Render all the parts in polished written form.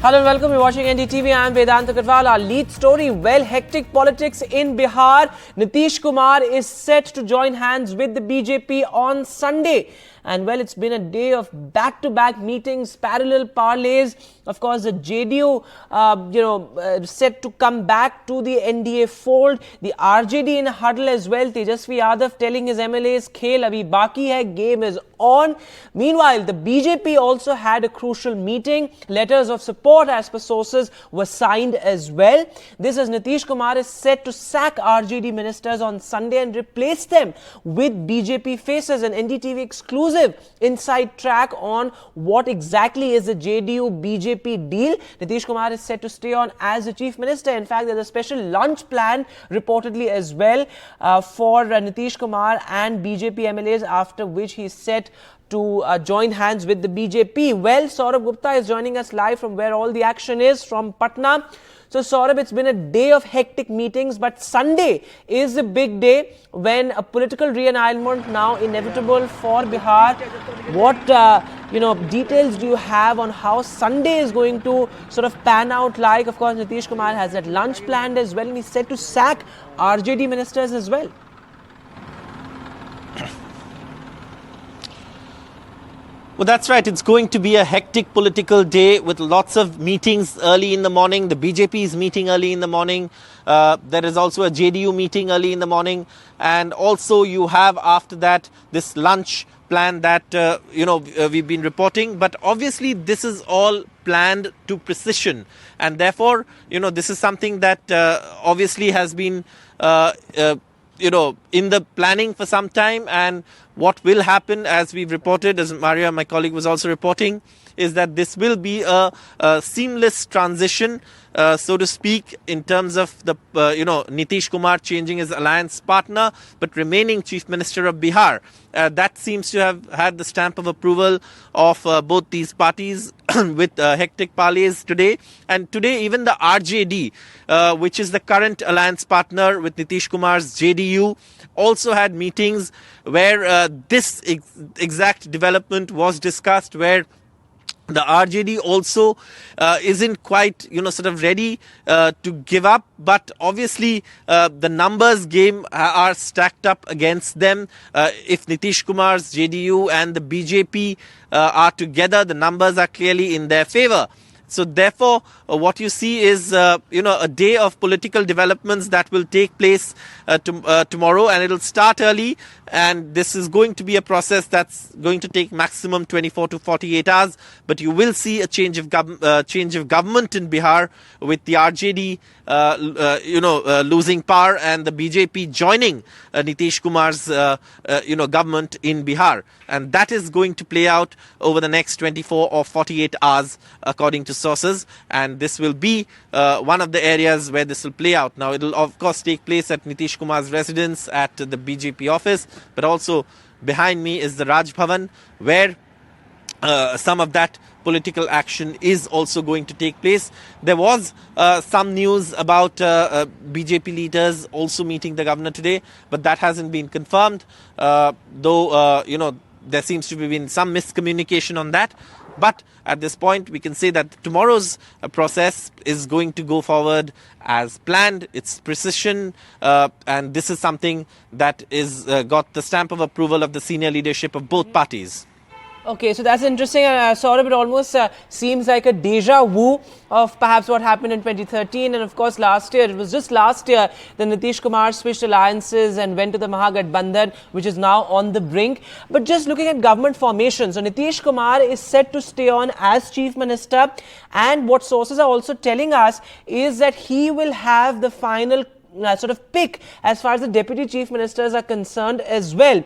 Hello and welcome. You're watching NDTV. I'm Vedanta Katwal. Our lead story, hectic politics in Bihar. Nitish Kumar is set to join hands with the BJP on Sunday. And it's been a day of back-to-back meetings, parallel parlays. Of course, the JDU, set to come back to the NDA fold. The RJD in a huddle as well. Tejasvi Yadav telling his MLAs, "Khel abhi baki hai, game is on." Meanwhile, the BJP also had a crucial meeting. Letters of support, as per sources, were signed as well. This as Nitish Kumar is set to sack RJD ministers on Sunday and replace them with BJP faces. An NDTV exclusive inside track on what exactly is the JDU-BJP deal. Nitish Kumar is set to stay on as the chief minister. In fact, there's a special lunch plan reportedly as well for Nitish Kumar and BJP MLAs, after which he's set to join hands with the BJP. Well, Saurabh Gupta is joining us live from where all the action is, from Patna. So, Saurabh, it's been a day of hectic meetings, but Sunday is the big day when a political realignment now inevitable for Bihar. What details do you have on how Sunday is going to sort of pan out like? Of course, Nitish Kumar has that lunch planned as well, and he's set to sack RJD ministers as well. Well, that's right. It's going to be a hectic political day with lots of meetings early in the morning. The BJP is meeting early in the morning. There is also a JDU meeting early in the morning. And also you have after that this lunch plan that, we've been reporting. But obviously this is all planned to precision. And therefore, this is something that obviously has been in the planning for some time. And what will happen, as we've reported, as Maria, my colleague, was also reporting, is that this will be a seamless transition, so to speak, in terms of the, Nitish Kumar changing his alliance partner, but remaining Chief Minister of Bihar. That seems to have had the stamp of approval of both these parties with hectic parleys today. And today, even the RJD, which is the current alliance partner with Nitish Kumar's JDU, also had meetings where this exact development was discussed, where the RJD also isn't quite, sort of ready to give up. But obviously, the numbers game are stacked up against them. If Nitish Kumar's JDU and the BJP are together, the numbers are clearly in their favor. So therefore, what you see is, a day of political developments that will take place tomorrow, and it'll start early. And this is going to be a process that's going to take maximum 24 to 48 hours. But you will see a change of government in Bihar, with the RJD, losing power and the BJP joining Nitish Kumar's, government in Bihar. And that is going to play out over the next 24 or 48 hours, according to sources. And this will be one of the areas where this will play out. Now, it will, of course, take place at Nitish Kumar's residence at the BJP office, but also behind me is the Raj Bhavan, where some of that political action is also going to take place. There was some news about BJP leaders also meeting the governor today, but that hasn't been confirmed, though, there seems to have been some miscommunication on that. But at this point, we can say that tomorrow's process is going to go forward as planned. It's precision, and this is something that is got the stamp of approval of the senior leadership of both parties. Okay, so that's interesting. Saurabh, it almost seems like a deja vu of perhaps what happened in 2013. And of course, last year, it was just last year, that Nitish Kumar switched alliances and went to the Mahagathbandhan, which is now on the brink. But just looking at government formation, so Nitish Kumar is set to stay on as chief minister. And what sources are also telling us is that he will have the final sort of pick as far as the deputy chief ministers are concerned as well.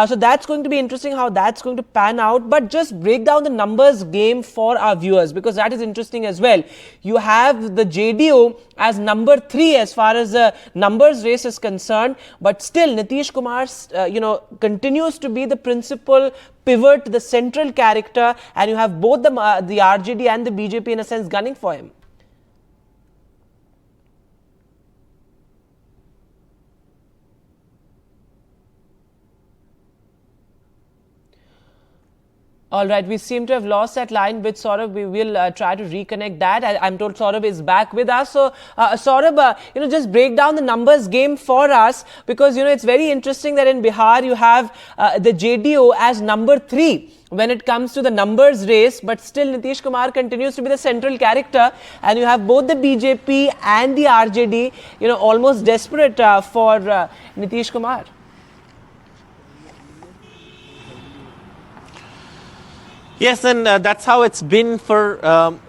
So that's going to be interesting how that's going to pan out. But just break down the numbers game for our viewers, because that is interesting as well. You have the JDU as number 3 as far as the numbers race is concerned, but still Nitish Kumar continues to be the principal pivot, the central character, and you have both the RJD and the BJP in a sense gunning for him. All right, we seem to have lost that line with Saurabh. We will try to reconnect that. I'm told Saurabh is back with us. So, Saurabh, just break down the numbers game for us, because, it's very interesting that in Bihar you have the JDU as number 3 when it comes to the numbers race, but still Nitish Kumar continues to be the central character, and you have both the BJP and the RJD, almost desperate for Nitish Kumar. Yes, and that's how it's been for,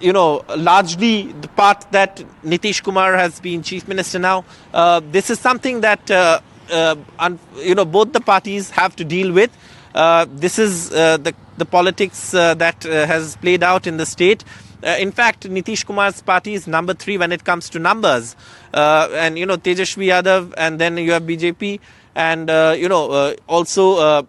largely the part that Nitish Kumar has been chief minister now. This is something that, both the parties have to deal with. This is the politics that has played out in the state. In fact, Nitish Kumar's party is number 3 when it comes to numbers. And, Tejashwi Yadav, and then you have BJP. And, also,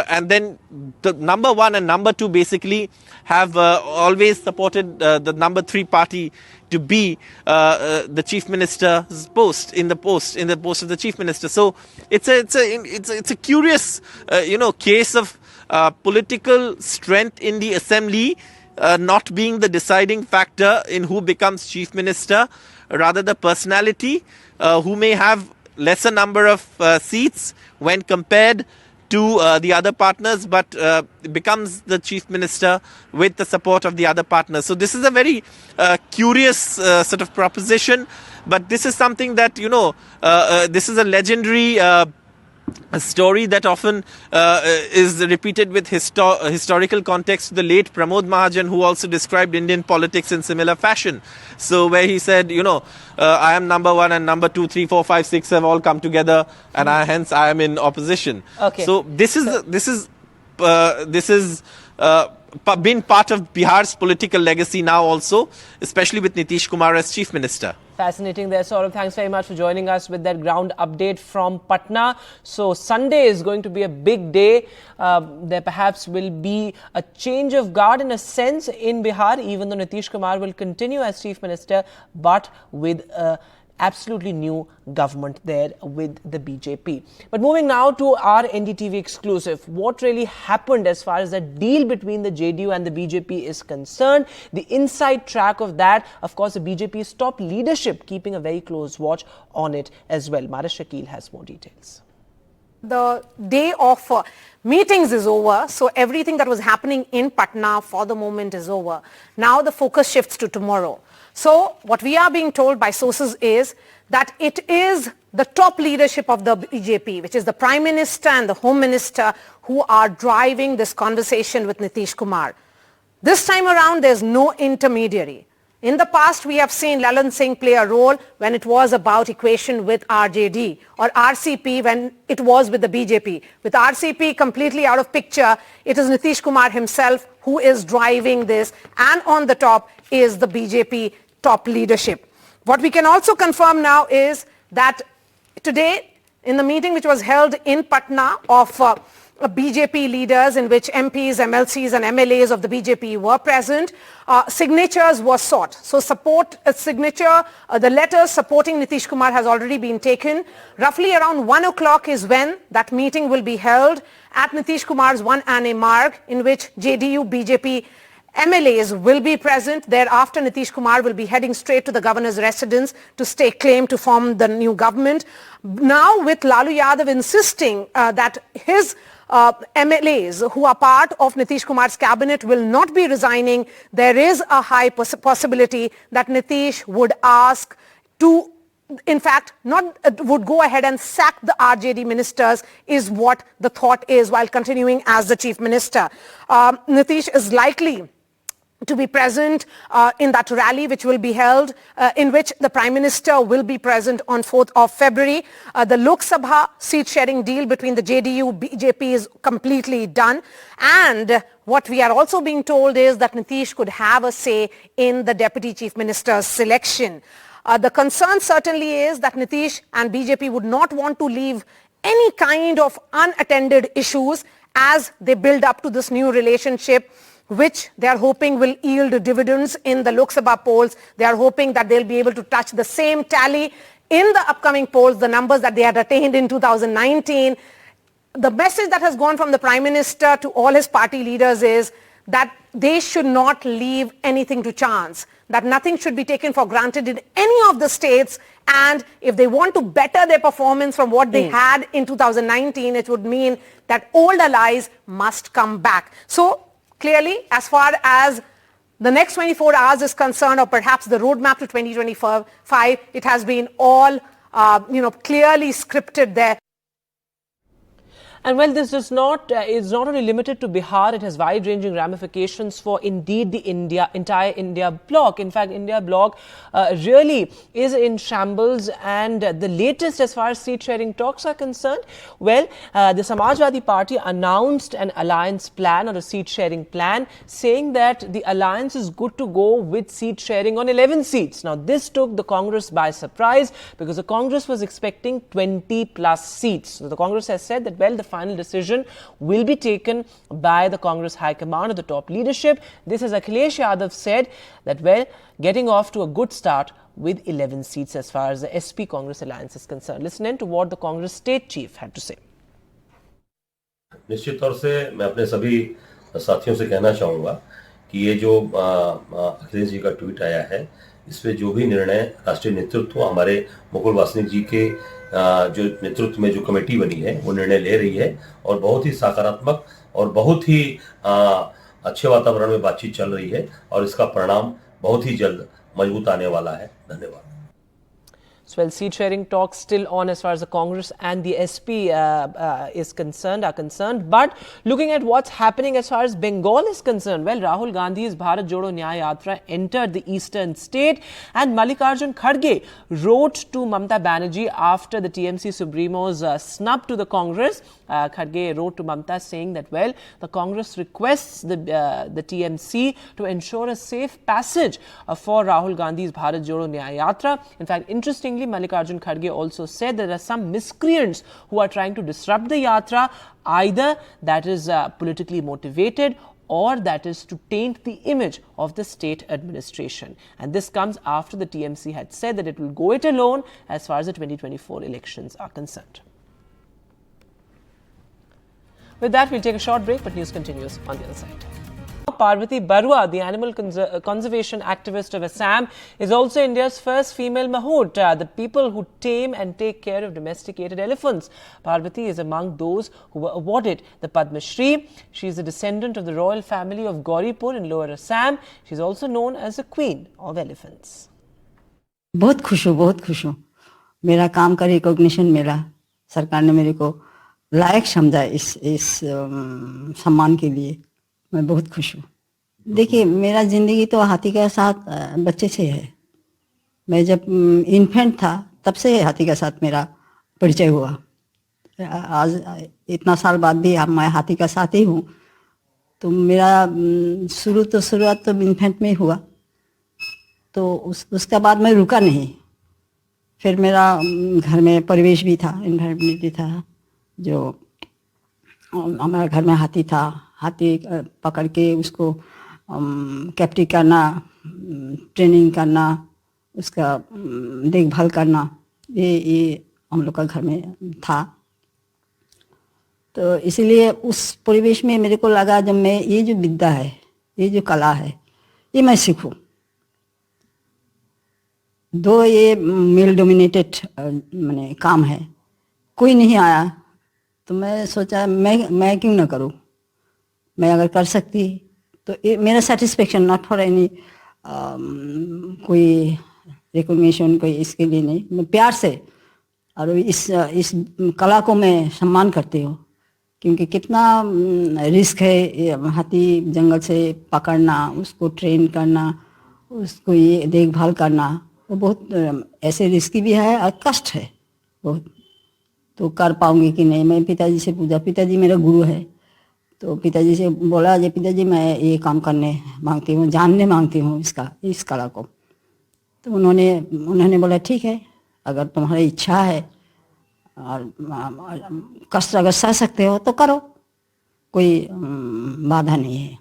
and then the number 1 and number 2 basically have always supported the number 3 party to be the chief minister's post of the chief minister. So it's a curious, case of political strength in the assembly not being the deciding factor in who becomes chief minister, rather the personality who may have lesser number of seats when compared to the other partners, but becomes the chief minister with the support of the other partners. So this is a very curious sort of proposition, but this is something that, this is a legendary a story that often is repeated with historical context to the late Pramod Mahajan, who also described Indian politics in similar fashion. So where he said, I am number 1 and number 2, 3, 4, 5, 6 have all come together, and hence I am in opposition. Okay. So this is been part of Bihar's political legacy now also, especially with Nitish Kumar as chief minister. Fascinating there, Saurabh. Thanks very much for joining us with that ground update from Patna. So Sunday is going to be a big day. There perhaps will be a change of guard in a sense in Bihar, even though Nitish Kumar will continue as chief minister, but with absolutely new government there with the BJP. But moving now to our NDTV exclusive, what really happened as far as the deal between the JDU and the BJP is concerned, the inside track of that, of course, the BJP's top leadership keeping a very close watch on it as well. Mara Shakil has more details. The day of meetings is over, so everything that was happening in Patna for the moment is over. Now the focus shifts to tomorrow. So what we are being told by sources is that it is the top leadership of the BJP, which is the Prime Minister and the Home Minister, who are driving this conversation with Nitish Kumar. This time around, there's no intermediary. In the past, we have seen Lalu Singh play a role when it was about equation with RJD, or RCP when it was with the BJP. With RCP completely out of picture, it is Nitish Kumar himself who is driving this, and on the top is the BJP top leadership. What we can also confirm now is that today, in the meeting which was held in Patna of BJP leaders, in which MPs, MLCs and MLAs of the BJP were present, signatures were sought. So the letters supporting Nitish Kumar has already been taken. Roughly around 1 o'clock is when that meeting will be held at Nitish Kumar's 1 Anne Marg, in which JDU, BJP, MLAs will be present. Thereafter, Nitish Kumar will be heading straight to the governor's residence to stake claim to form the new government. Now, with Lalu Yadav insisting that his MLAs who are part of Nitish Kumar's cabinet will not be resigning, there is a high possibility that Nitish would ask to, in fact, would go ahead and sack the RJD ministers, is what the thought is, while continuing as the chief minister. Nitish is likely to be present in that rally which will be held, in which the Prime Minister will be present on 4th of February. The Lok Sabha seat sharing deal between the JDU, BJP is completely done. And what we are also being told is that Nitish could have a say in the Deputy Chief Minister's selection. The concern certainly is that Nitish and BJP would not want to leave any kind of unattended issues as they build up to this new relationship, which they are hoping will yield dividends in the Lok Sabha polls. They are hoping that they'll be able to touch the same tally in the upcoming polls, the numbers that they had attained in 2019. the message that has gone from the Prime Minister to all his party leaders is that they should not leave anything to chance, that nothing should be taken for granted in any of the states, and if they want to better their performance from what they had in 2019, it would mean that old allies must come back. So clearly, as far as the next 24 hours is concerned, or perhaps the roadmap to 2025, it has been all clearly scripted there. And well, this is not only limited to Bihar, it has wide-ranging ramifications for indeed the entire India bloc. In fact, India bloc really is in shambles, and the latest as far as seat-sharing talks are concerned, well, the Samajwadi Party announced an alliance plan or a seat-sharing plan, saying that the alliance is good to go with seat-sharing on 11 seats. Now, this took the Congress by surprise because the Congress was expecting 20 plus seats. So the Congress has said that, well, the final decision will be taken by the Congress High Command or the top leadership. This, as Akhilesh Yadav said, that, well, getting off to a good start with 11 seats as far as the SP Congress alliance is concerned. Listen in to what the Congress state chief had to say. निश्चित तौर से मैं अपने सभी साथियों से कहना चाहूँगा कि ये जो अखिलेश जी का ट्वीट आया है, इस पे जो भी निर्णय राष्ट्रीय नेतृत्व हमारे मुकुल वासनिक जी के जो नेतृत्व में जो कमेटी बनी है वो निर्णय ले रही है, और बहुत ही सकारात्मक और बहुत ही अच्छे वातावरण में बातचीत चल रही है, और इसका परिणाम बहुत ही जल्द मजबूत आने वाला है। धन्यवाद। So, well, seat sharing talks still on as far as the Congress and the SP are concerned. But looking at what's happening as far as Bengal is concerned, well, Rahul Gandhi's Bharat Jodo Nyaya Yatra entered the eastern state, and Mallikarjun Kharge wrote to Mamata Banerjee after the TMC Supremo's snub to the Congress. Kharge wrote to Mamata saying that, well, the Congress requests the TMC to ensure a safe passage for Rahul Gandhi's Bharat Jodo Nyaya Yatra. In fact, interestingly, Mallikarjun Kharge also said there are some miscreants who are trying to disrupt the yatra, either that is politically motivated or that is to taint the image of the state administration. And this comes after the TMC had said that it will go it alone as far as the 2024 elections are concerned. With that, we'll take a short break, but news continues on the other side. Parvati Barua, the animal conservation activist of Assam, is also India's first female mahout, the people who tame and take care of domesticated elephants. Parvati is among those who were awarded the Padma Shri. She is a descendant of the royal family of Gauripur in Lower Assam. She is also known as the Queen of Elephants. बहुत खुश हूँ मेरा काम का recognition मिला सरकार ने मेरे को लायक समझा इस सम्मान के लिए मैं बहुत खुश हूँ देखिए मेरा ज़िंदगी तो हाथी के साथ बच्चे से है मैं जब इन्फेंट था तब से हाथी के साथ मेरा परिचय हुआ आज इतना साल बाद भी मैं हाथी का साथ ही हूँ तो मेरा शुरुआत तो इन्फेंट में ही हुआ तो उसके बाद मैं रुका नहीं फिर मेरा घर में परिवेश भी था इन्वायरमेंट भी था जो हमारे घर में हाथी था हाथी पकड़ के उसको कैप्टिव करना ट्रेनिंग करना उसका देखभाल करना ये हम लोग का घर में था तो इसीलिए उस परिवेश में मेरे को लगा जब मैं ये जो विद्या है ये जो कला है ये मैं सीखूं दो ये मेल डोमिनेटेड माने काम है कोई नहीं आया तो मैं सोचा मैं क्यों ना करूं मैं अगर कर सकती तो मेरा सेटिस्फेक्शन नॉट फॉर एनी कोई रिकॉग्निशन कोई इसके लिए नहीं मैं प्यार से और इस कला को मैं सम्मान करती हूँ क्योंकि कितना रिस्क है हाथी जंगल से पकड़ना उसको ट्रेन करना उसको ये देखभाल करना वो बहुत ऐसे रिस्की भी है और कष्ट है बहुत तो कर पाऊंगी कि नहीं मैं पिताजी से पूछा पिताजी मेरा गुरु है तो पिताजी से बोला जी पिताजी मैं ये काम करने मांगती हूँ जानने मांगती हूँ इस कला को तो उन्होंने बोला ठीक है अगर तुम्हारी इच्छा है और कष्ट अगर सह सकते हो तो करो कोई बाधा नहीं है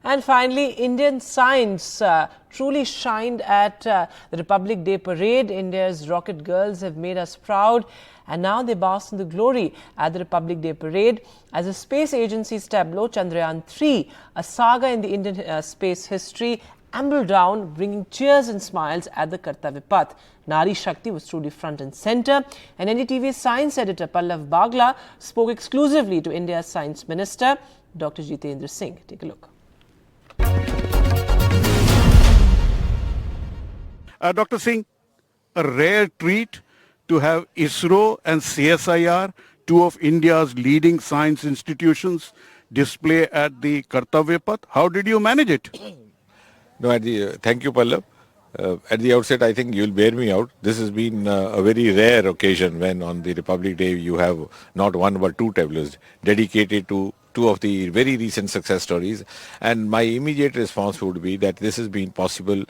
And finally, Indian science truly shined at the Republic Day parade. India's rocket girls have made us proud, and now they bask in the glory at the Republic Day parade as the space agency's tableau Chandrayaan-3, a saga in the Indian space history, ambled down, bringing cheers and smiles at the Kartavya Path. Nari Shakti was truly front and centre, and NDTV's science editor Pallav Bagla spoke exclusively to India's science minister, Dr. Jitendra Singh. Take a look. Dr. Singh, a rare treat to have ISRO and CSIR, two of India's leading science institutions, display at the Kartavya Path. How did you manage it? No, thank you, Pallav. At the outset, I think you'll bear me out. This has been a very rare occasion when on the Republic Day you have not one but two tableaus dedicated to two of the very recent success stories. And my immediate response would be that this has been possible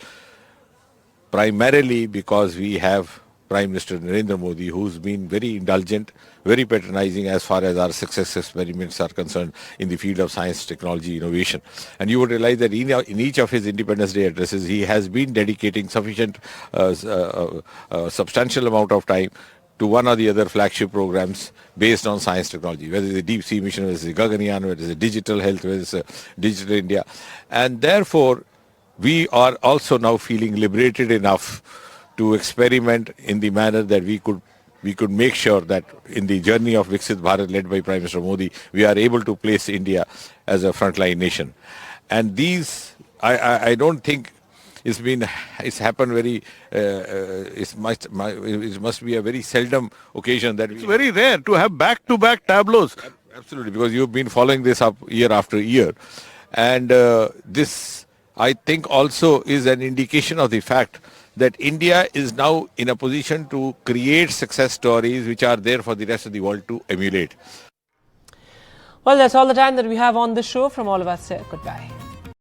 primarily because we have Prime Minister Narendra Modi, who's been very indulgent, very patronizing as far as our success experiments are concerned in the field of science, technology, innovation. And you would realize that in each of his Independence Day addresses, he has been dedicating substantial amount of time to one or the other flagship programs based on science technology, whether it's the deep sea mission, whether it's the Gaganyaan, whether it's the digital health, whether it's digital India. And therefore, we are also now feeling liberated enough to experiment in the manner that we could make sure that in the journey of Viksit Bharat led by Prime Minister Modi, we are able to place India as a frontline nation. And these, I don't think it's happened very, it must be a very seldom occasion that It's very rare to have back-to-back tableaus. Absolutely, because you've been following this up year after year. And this, I think, also is an indication of the fact that India is now in a position to create success stories which are there for the rest of the world to emulate. Well, that's all the time that we have on the show. From all of us here, goodbye.